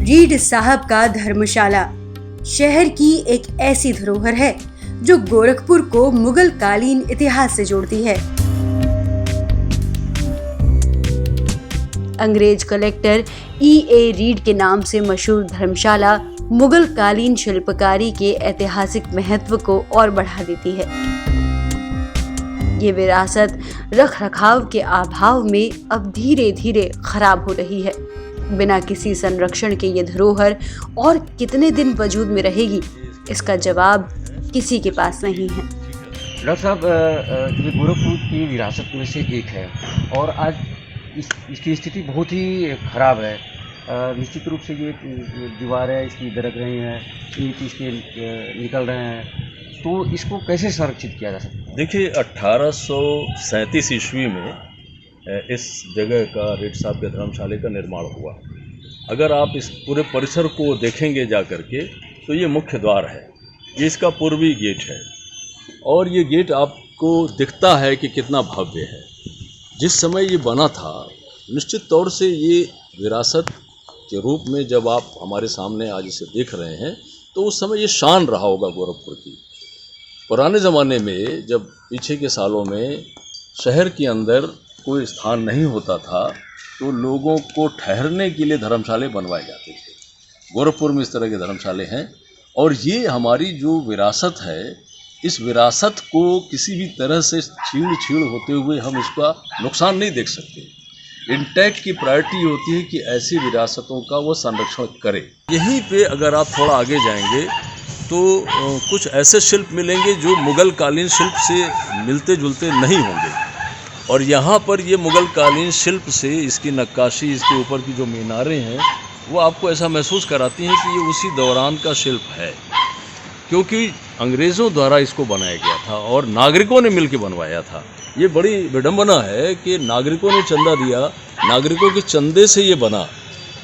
Read साहब का धर्मशाला शहर की एक ऐसी धरोहर है जो गोरखपुर को मुगल कालीन इतिहास से जोड़ती है। अंग्रेज कलेक्टर E.A. रीड के नाम से मशहूर धर्मशाला मुगल कालीन शिल्पकारी के ऐतिहासिक महत्व को और बढ़ा देती है। ये विरासत रख रखाव के अभाव में अब धीरे धीरे खराब हो रही है। बिना किसी संरक्षण के ये धरोहर और कितने दिन वजूद में रहेगी, इसका जवाब किसी के पास नहीं है। डॉक्टर साहब, ये गोरखपुर की विरासत में से एक है और आज इसकी स्थिति बहुत ही खराब है। निश्चित रूप से ये दीवारें इसकी दरक रही हैं, ईंट इसके निकल रहे हैं, तो इसको कैसे संरक्षित किया जा सकता है? देखिए, 1837 ईस्वी में इस जगह का रीड साहब के धर्मशाले का निर्माण हुआ। अगर आप इस पूरे परिसर को देखेंगे जा करके तो ये मुख्य द्वार है, ये इसका पूर्वी गेट है और ये गेट आपको दिखता है कि कितना भव्य है। जिस समय ये बना था, निश्चित तौर से ये विरासत के रूप में जब आप हमारे सामने आज इसे देख रहे हैं तो उस समय ये शान रहा होगा गोरखपुर की। पुराने ज़माने में जब पीछे के सालों में शहर के अंदर कोई स्थान नहीं होता था तो लोगों को ठहरने के लिए धर्मशाले बनवाए जाते थे। गोरखपुर में इस तरह के धर्मशाले हैं और ये हमारी जो विरासत है, इस विरासत को किसी भी तरह से छीड़ होते हुए हम इसका नुकसान नहीं देख सकते। इंटैक्ट की प्रायोरिटी होती है कि ऐसी विरासतों का वो संरक्षण करे। यहीं पे अगर आप थोड़ा आगे जाएंगे तो कुछ ऐसे शिल्प मिलेंगे जो मुगल कालीन शिल्प से मिलते जुलते नहीं होंगे और यहाँ पर ये मुगल कालीन शिल्प से इसकी नक्काशी, इसके ऊपर की जो मीनारें हैं, वो आपको ऐसा महसूस कराती हैं कि ये उसी दौरान का शिल्प है, क्योंकि अंग्रेज़ों द्वारा इसको बनाया गया था और नागरिकों ने मिलकर बनवाया था। ये बड़ी विडंबना है कि नागरिकों ने चंदा दिया, नागरिकों के चंदे से ये बना।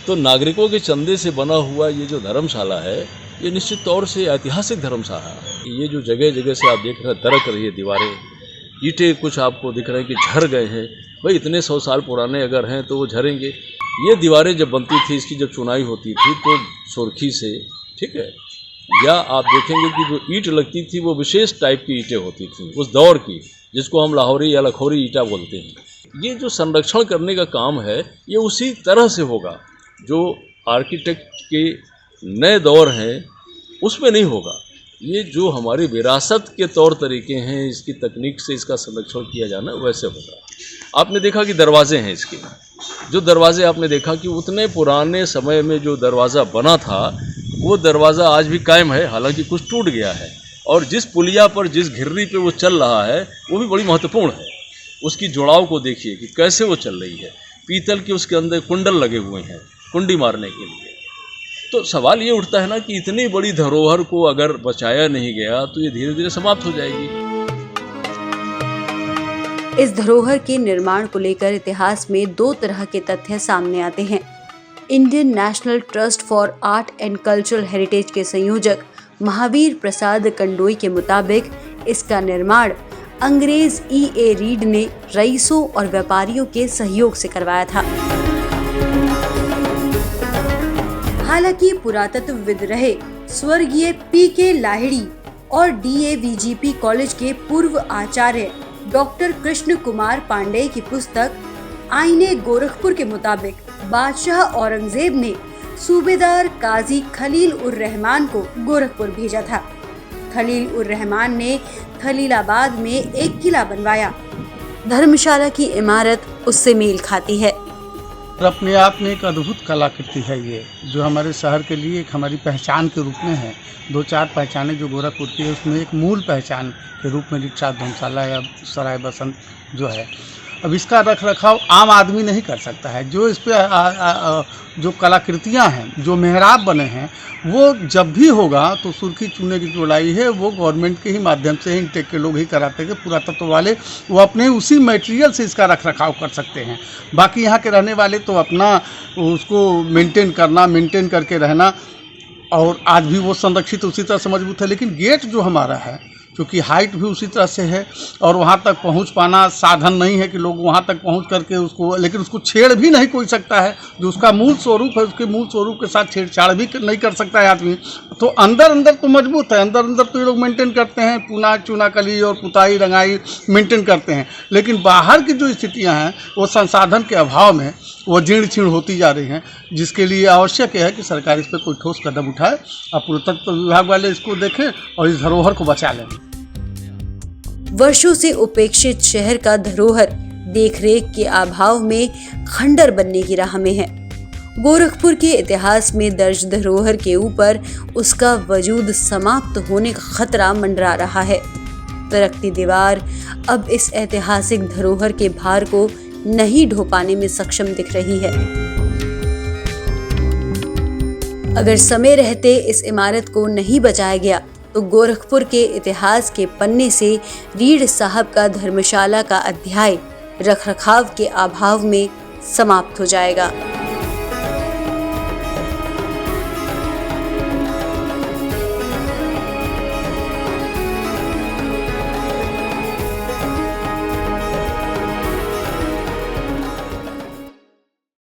तो नागरिकों के चंदे से बना हुआ ये जो धर्मशाला है, ये निश्चित तौर से ऐतिहासिक धर्मशाला है। ये जो जगह जगह से आप देख रहे हैं दरक रही है दीवारें, ईंटें कुछ आपको दिख रहे हैं कि झड़ गए हैं। भाई, इतने 100 साल पुराने अगर हैं तो वो झड़ेंगे। ये दीवारें जब बनती थी, इसकी जब चुनाई होती थी तो सुर्खी से, ठीक है, या आप देखेंगे कि जो ईंट लगती थी वो विशेष टाइप की ईंटें होती थी उस दौर की, जिसको हम लाहौरी या लखौरी ईंटा बोलते हैं। ये जो संरक्षण करने का काम है, ये उसी तरह से होगा जो आर्किटेक्ट के नए दौर हैं उसमें नहीं होगा। ये जो हमारी विरासत के तौर तरीके हैं, इसकी तकनीक से इसका संरक्षण किया जाना, वैसे होगा। आपने देखा कि दरवाजे हैं इसके, जो दरवाजे आपने देखा कि उतने पुराने समय में जो दरवाज़ा बना था वो दरवाज़ा आज भी कायम है, हालांकि कुछ टूट गया है। और जिस पुलिया पर, जिस घिर्री पे वो चल रहा है, वो भी बड़ी महत्वपूर्ण है। उसकी जुड़ाव को देखिए कि कैसे वो चल रही है। पीतल के उसके अंदर कुंडल लगे हुए हैं कुंडी मारने के लिए। तो सवाल ये उठता है ना कि इतनी बड़ी धरोहर को अगर बचाया नहीं गया तो ये धीरे धीरे समाप्त हो जाएगी। इस धरोहर के निर्माण को लेकर इतिहास में 2 तरह के तथ्य सामने आते हैं। Indian national trust for art and cultural heritage के संयोजक महावीर प्रसाद कंडोई के मुताबिक इसका निर्माण अंग्रेज E.A. रीड ने रईसों और व्यापारियों के सहयोग से करवाया था। हालांकि पुरातत्वविद रहे स्वर्गीय P.K. लाहिड़ी और DAVGP कॉलेज के पूर्व आचार्य डॉक्टर कृष्ण कुमार पांडेय की पुस्तक आईने गोरखपुर के मुताबिक बादशाह औरंगजेब ने सूबेदार काजी खलील उर रहमान को गोरखपुर भेजा था। खलील उर रहमान ने खलीलाबाद में एक किला बनवाया। धर्मशाला की इमारत उससे मेल खाती है। अपने आप में एक अद्भुत कलाकृति है ये, जो हमारे शहर के लिए एक हमारी पहचान के रूप में है। 2-4 पहचानें जो गोरखपुर की है, उसमें एक मूल पहचान के रूप में रीड साहब धर्मशाला या सराय बसंत जो है। अब इसका रख रखाव आम आदमी नहीं कर सकता है। जो इस पर जो कलाकृतियाँ हैं, जो मेहराब बने हैं, वो जब भी होगा तो सुर्खी चूने की चौड़ाई है वो गवर्नमेंट के ही माध्यम से, इंटेक के लोग ही कराते हैं। पुरातत्व वाले वो अपने उसी मटेरियल से इसका रख रखाव कर सकते हैं। बाकी यहाँ के रहने वाले तो अपना उसको मेंटेन करके रहना, और आज भी वो संरक्षित उसी तरह से मजबूत है। लेकिन गेट जो हमारा है, क्योंकि हाइट भी उसी तरह से है और वहाँ तक पहुँच पाना साधन नहीं है कि लोग वहाँ तक पहुँच करके उसको, लेकिन उसको छेड़ भी नहीं कोई सकता है। जो उसका मूल स्वरूप है, उसके मूल स्वरूप के साथ छेड़छाड़ भी नहीं कर सकता है आदमी। तो अंदर अंदर तो मजबूत है, अंदर अंदर तो ये लोग मेंटेन करते हैं, पुना चूनाकली और पुताई रंगाई मेंटेन करते हैं, लेकिन बाहर की जो स्थितियाँ हैं वो संसाधन के अभाव में वो जीर्ण शीर्ण होती जा रही हैं, जिसके लिए आवश्यक है कि सरकार इस पर कोई ठोस कदम उठाए और पुरातत्व विभाग वाले इसको देखें और इस धरोहर को बचा लें। वर्षों से उपेक्षित शहर का धरोहर देखरेख के अभाव में खंडर बनने की राह में है। गोरखपुर के इतिहास में दर्ज धरोहर के ऊपर उसका वजूद समाप्त होने का खतरा मंडरा रहा है। तरकती दीवार अब इस ऐतिहासिक धरोहर के भार को नहीं ढो पाने में सक्षम दिख रही है। अगर समय रहते इस इमारत को नहीं बचाया गया तो गोरखपुर के इतिहास के पन्ने से रीढ़ साहब का धर्मशाला का अध्याय रखरखाव के अभाव में समाप्त हो जाएगा।